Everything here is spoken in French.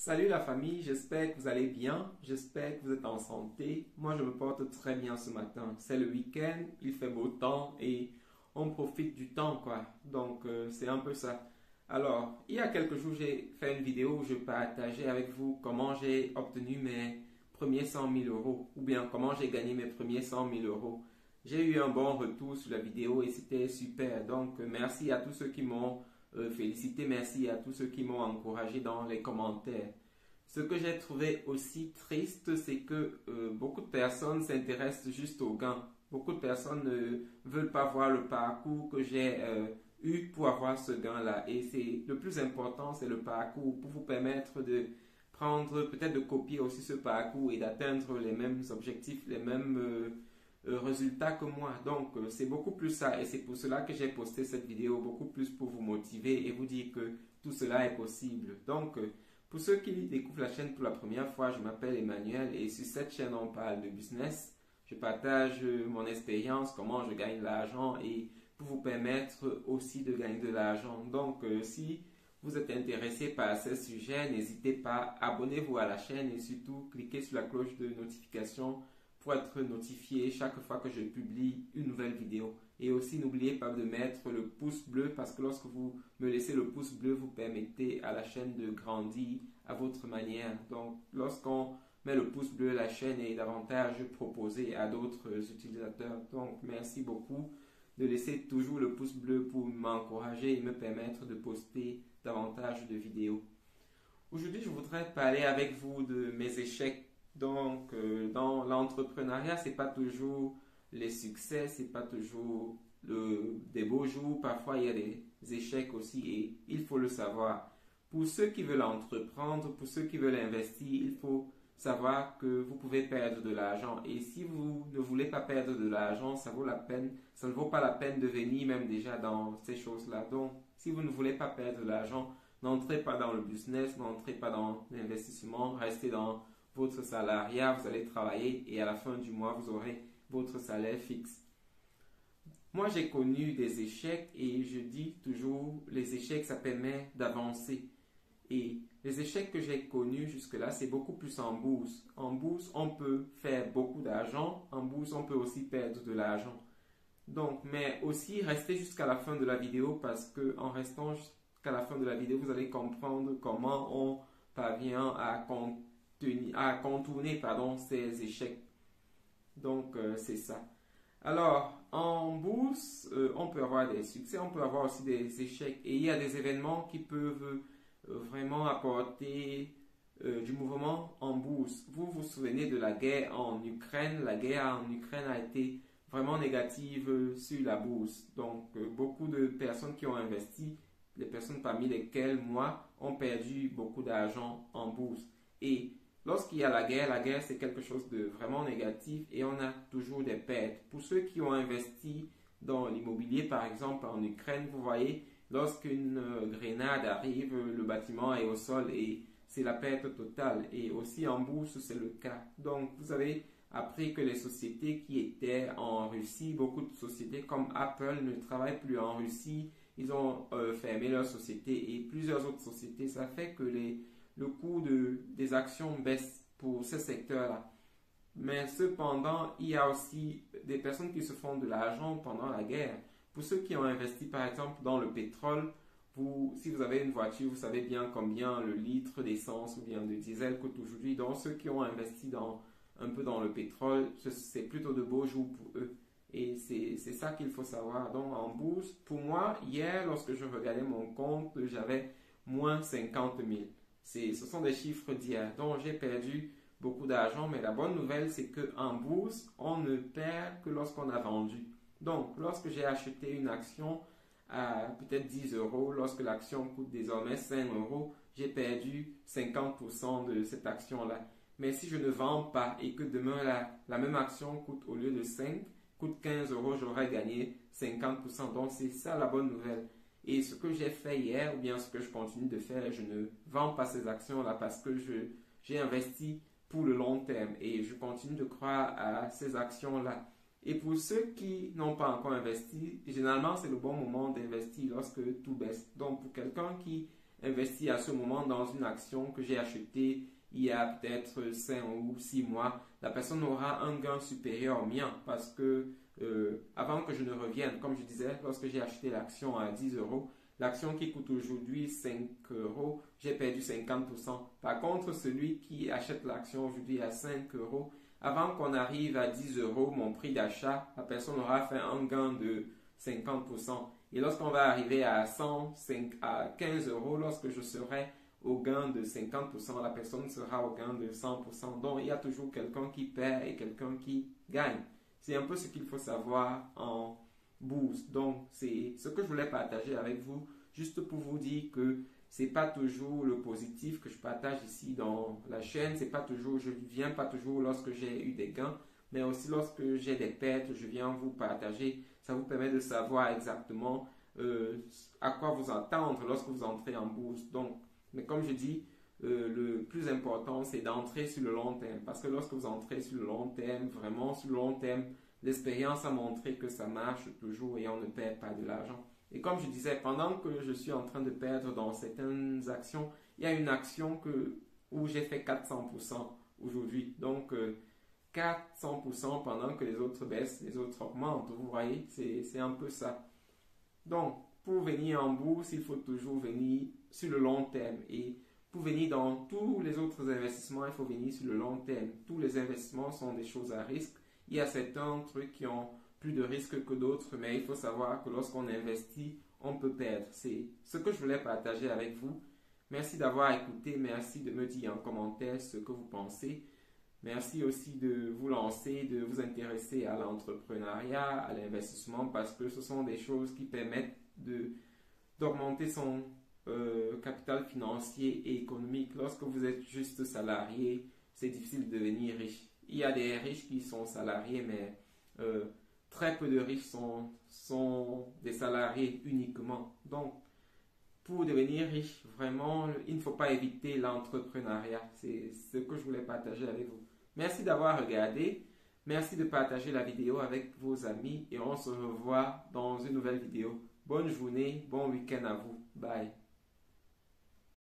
Salut la famille, j'espère que vous allez bien, j'espère que vous êtes en santé. Moi je me porte très bien ce matin. C'est le week-end, il fait beau temps et on profite du temps quoi. Donc c'est un peu ça. Alors, il y a quelques jours j'ai fait une vidéo où je partageais avec vous comment j'ai obtenu mes premiers 100 000 euros ou bien comment j'ai gagné mes premiers 100 000 euros. J'ai eu un bon retour sur la vidéo et c'était super. Donc merci à tous ceux qui m'ont félicité, merci à tous ceux qui m'ont encouragé dans les commentaires. Ce que j'ai trouvé aussi triste, c'est que beaucoup de personnes s'intéressent juste aux gains. Beaucoup de personnes ne veulent pas voir le parcours que j'ai eu pour avoir ce gain-là. Et c'est le plus important, c'est le parcours pour vous permettre de prendre, peut-être de copier aussi ce parcours et d'atteindre les mêmes objectifs, les mêmes résultats que moi. Donc, c'est beaucoup plus ça. Et c'est pour cela que j'ai posté cette vidéo, beaucoup plus pour vous motiver et vous dire que tout cela est possible. Donc, pour ceux qui découvrent la chaîne pour la première fois, je m'appelle Emmanuel et sur cette chaîne, on parle de business. Je partage mon expérience, comment je gagne de l'argent et pour vous permettre aussi de gagner de l'argent. Donc, si vous êtes intéressé par ces sujets, n'hésitez pas, abonnez-vous à la chaîne et surtout cliquez sur la cloche de notification pour être notifié chaque fois que je publie une nouvelle vidéo. Et aussi, n'oubliez pas de mettre le pouce bleu parce que lorsque vous me laissez le pouce bleu, vous permettez à la chaîne de grandir à votre manière. Donc, lorsqu'on met le pouce bleu, la chaîne est davantage proposée à d'autres utilisateurs. Donc, merci beaucoup de laisser toujours le pouce bleu pour m'encourager et me permettre de poster davantage de vidéos. Aujourd'hui, je voudrais parler avec vous de mes échecs. Donc, dans l'entrepreneuriat, c'est pas toujours les succès, c'est pas toujours des beaux jours. Parfois, il y a des échecs aussi et il faut le savoir. Pour ceux qui veulent entreprendre, pour ceux qui veulent investir, il faut savoir que vous pouvez perdre de l'argent. Et si vous ne voulez pas perdre de l'argent, ça vaut la peine, ça ne vaut pas la peine de venir même déjà dans ces choses-là. Donc, si vous ne voulez pas perdre de l'argent, n'entrez pas dans le business, n'entrez pas dans l'investissement, restez dans votre salariat, vous allez travailler et à la fin du mois, vous aurez votre salaire fixe. Moi, j'ai connu des échecs et je dis toujours, les échecs, ça permet d'avancer. Et les échecs que j'ai connus jusque-là, c'est beaucoup plus en bourse. En bourse, on peut faire beaucoup d'argent. En bourse, on peut aussi perdre de l'argent. Donc, mais aussi, restez jusqu'à la fin de la vidéo parce que en restant jusqu'à la fin de la vidéo, vous allez comprendre comment on parvient à contourner ces échecs. Donc, c'est ça. Alors, en bourse, on peut avoir des succès, on peut avoir aussi des échecs. Et il y a des événements qui peuvent vraiment apporter du mouvement en bourse. Vous vous souvenez de la guerre en Ukraine. La guerre en Ukraine a été vraiment négative sur la bourse. Donc, beaucoup de personnes qui ont investi, les personnes parmi lesquelles moi, ont perdu beaucoup d'argent en bourse. Et lorsqu'il y a la guerre c'est quelque chose de vraiment négatif et on a toujours des pertes. Pour ceux qui ont investi dans l'immobilier, par exemple en Ukraine, vous voyez, lorsqu'une grenade arrive, le bâtiment est au sol et c'est la perte totale. Et aussi en bourse, c'est le cas. Donc, vous avez appris que les sociétés qui étaient en Russie, beaucoup de sociétés comme Apple ne travaillent plus en Russie. Ils ont fermé leur société et plusieurs autres sociétés. Ça fait que le coût des actions baisse pour ce secteur-là. Mais cependant, il y a aussi des personnes qui se font de l'argent pendant la guerre. Pour ceux qui ont investi par exemple dans le pétrole, si vous avez une voiture, vous savez bien combien le litre d'essence ou bien de diesel coûte aujourd'hui. Donc ceux qui ont investi un peu dans le pétrole, c'est plutôt de beaux jours pour eux. Et c'est ça qu'il faut savoir. Donc en bourse, pour moi, hier, lorsque je regardais mon compte, j'avais moins 50 000. Ce sont des chiffres d'hier. Donc j'ai perdu beaucoup d'argent, mais la bonne nouvelle, c'est qu'en bourse, on ne perd que lorsqu'on a vendu. Donc, lorsque j'ai acheté une action à peut-être 10 euros, lorsque l'action coûte désormais 5 euros, j'ai perdu 50% de cette action-là. Mais si je ne vends pas et que demain la même action coûte au lieu de 5, coûte 15 euros, j'aurais gagné 50%. Donc, c'est ça la bonne nouvelle. Et ce que j'ai fait hier, ou bien ce que je continue de faire, je ne vends pas ces actions-là parce que j'ai investi pour le long terme et je continue de croire à ces actions-là. Et pour ceux qui n'ont pas encore investi, généralement c'est le bon moment d'investir lorsque tout baisse. Donc pour quelqu'un qui investi à ce moment dans une action que j'ai achetée il y a peut-être 5 ou 6 mois, la personne aura un gain supérieur au mien parce que avant que je ne revienne, comme je disais, lorsque j'ai acheté l'action à 10 euros, l'action qui coûte aujourd'hui 5 euros, j'ai perdu 50%. Par contre, celui qui achète l'action aujourd'hui à 5 euros, avant qu'on arrive à 10 euros, mon prix d'achat, la personne aura fait un gain de 50%. Et lorsqu'on va arriver à 15 euros, lorsque je serai au gain de 50%, la personne sera au gain de 100%. Donc, il y a toujours quelqu'un qui perd et quelqu'un qui gagne. C'est un peu ce qu'il faut savoir en bourse. Donc, c'est ce que je voulais partager avec vous, juste pour vous dire que c'est pas toujours le positif que je partage ici dans la chaîne. C'est pas toujours, je ne viens pas toujours lorsque j'ai eu des gains, mais aussi lorsque j'ai des pertes, je viens vous partager. Ça vous permet de savoir exactement à quoi vous attendre lorsque vous entrez en bourse. Donc, mais comme je dis, le plus important, c'est d'entrer sur le long terme. Parce que lorsque vous entrez sur le long terme, vraiment sur le long terme, l'expérience a montré que ça marche toujours et on ne perd pas de l'argent. Et comme je disais, pendant que je suis en train de perdre dans certaines actions, il y a une action où j'ai fait 400% aujourd'hui. Donc, 400% pendant que les autres baissent, les autres augmentent. Vous voyez, c'est un peu ça. Donc, pour venir en bourse, il faut toujours venir sur le long terme. Et pour venir dans tous les autres investissements, il faut venir sur le long terme. Tous les investissements sont des choses à risque. Il y a certains trucs qui ont plus de risques que d'autres, mais il faut savoir que lorsqu'on investit, on peut perdre. C'est ce que je voulais partager avec vous. Merci d'avoir écouté. Merci de me dire en commentaire ce que vous pensez. Merci aussi de vous lancer, de vous intéresser à l'entrepreneuriat, à l'investissement, parce que ce sont des choses qui permettent d'augmenter son capital financier et économique. Lorsque vous êtes juste salarié, c'est difficile de devenir riche. Il y a des riches qui sont salariés, mais très peu de riches sont des salariés uniquement. Donc, pour devenir riche, vraiment, il ne faut pas éviter l'entrepreneuriat. C'est ce que je voulais partager avec vous. Merci d'avoir regardé. Merci de partager la vidéo avec vos amis et on se revoit dans une nouvelle vidéo. Bonne journée, bon week-end à vous. Bye.